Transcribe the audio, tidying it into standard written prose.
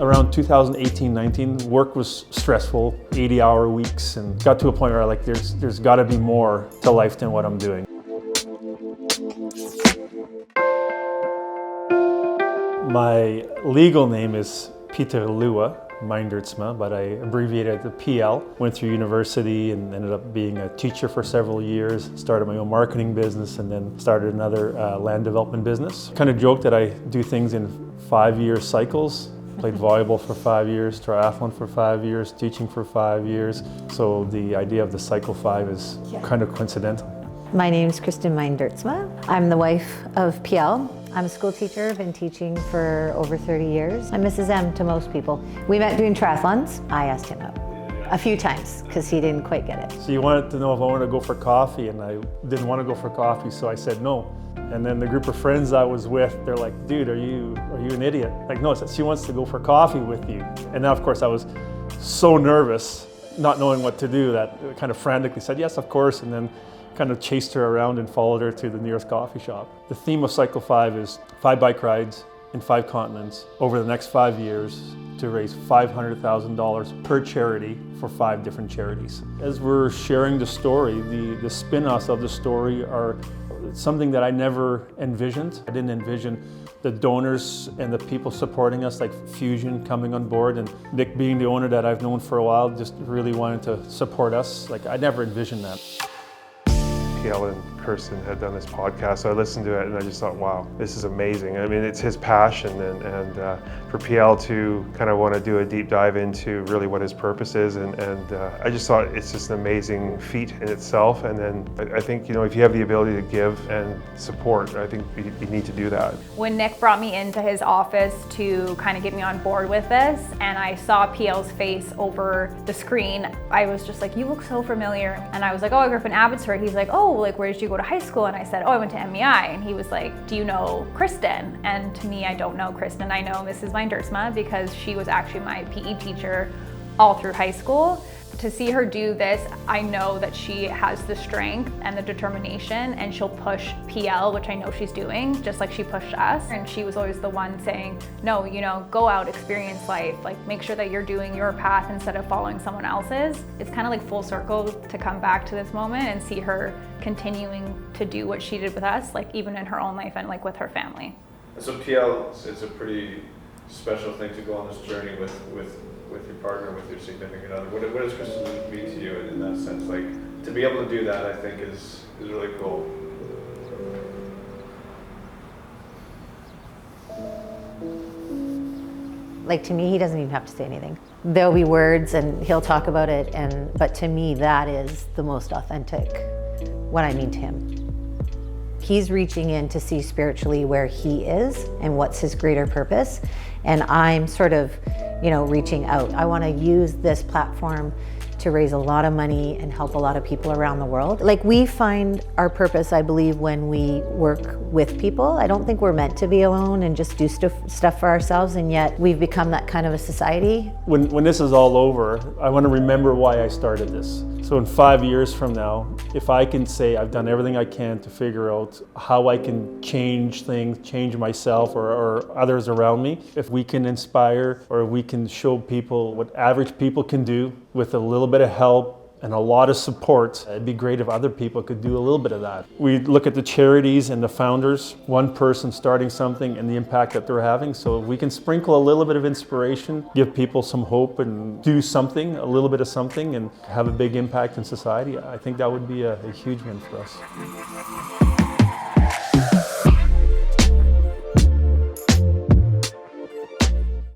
Around 2018-19, work was stressful, 80-hour weeks, and got to a point where there's got to be more to life than what I'm doing. My legal name is Peter Lua Mindertsma, but I abbreviated to PL. Went through university and ended up being a teacher for several years. Started my own marketing business and then started another land development business. Kind of joke that I do things in 5-year cycles. Played volleyball for 5 years, triathlon for 5 years, teaching for 5 years. So the idea of the cycle 5 is kind of coincidental. My name is Kristen Mindertsma. I'm the wife of PL. I'm a school teacher, I've been teaching for over 30 years. I'm Mrs. M to most people. We met doing triathlons. I asked him out a few times because he didn't quite get it. So he wanted to know if I wanted to go for coffee, and I didn't want to go for coffee, so I said no. And then the group of friends I was with, they're like, dude, are you an idiot? Like, no, she wants to go for coffee with you. And now, of course, I was so nervous, not knowing what to do, that I kind of frantically said, yes, of course, and then kind of chased her around and followed her to the nearest coffee shop. The theme of Cycle 5 is 5 bike rides in 5 continents over the next 5 years to raise $500,000 per charity for 5 different charities. As we're sharing the story, the spin-offs of the story are something that I never envisioned. I didn't envision the donors and the people supporting us, like Fusion coming on board, and Nick being the owner that I've known for a while, just really wanted to support us. Like, I never envisioned that. PL and Kirsten had done this podcast, so I listened to it and I just thought, wow, this is amazing. I mean, it's his passion, and for PL to kind of want to do a deep dive into really what his purpose is, and I just thought it's just an amazing feat in itself. And then I think, you know, if you have the ability to give and support, I think you need to do that. When Nick brought me into his office to kind of get me on board with this, and I saw PL's face over the screen, I was just like, you look so familiar. And I was like, oh, I grew up in Abbotsford. He's like, oh, like, where did you go to high school? And I said, oh, I went to MEI. And he was like, do you know Kristen? And to me, I don't know Kristen. I know Mrs. Mindertsma because she was actually my PE teacher all through high school. To see her do this, I know that she has the strength and the determination, and she'll push PL, which I know she's doing, just like she pushed us. And she was always the one saying, no, you know, go out, experience life, like make sure that you're doing your path instead of following someone else's. It's kind of like full circle to come back to this moment and see her continuing to do what she did with us, like even in her own life and like with her family. So PL, it's a pretty special thing to go on this journey with your partner, with your significant other. What does Kristen mean to you in that sense? Like, to be able to do that, I think is really cool. Like, to me, he doesn't even have to say anything. There'll be words and he'll talk about it, but to me, that is the most authentic, what I mean to him. He's reaching in to see spiritually where he is and what's his greater purpose. And I'm sort of, you know, reaching out. I want to use this platform to raise a lot of money and help a lot of people around the world. Like, we find our purpose, I believe, when we work with people. I don't think we're meant to be alone and just do stuff for ourselves, and yet we've become that kind of a society. When this is all over, I want to remember why I started this. So in 5 years from now, if I can say I've done everything I can to figure out how I can change things, change myself or others around me, if we can inspire or we can show people what average people can do with a little bit of help and a lot of support, it'd be great if other people could do a little bit of that. We look at the charities and the founders, one person starting something and the impact that they're having. So if we can sprinkle a little bit of inspiration, give people some hope and do something, a little bit of something, and have a big impact in society, I think that would be a huge win for us.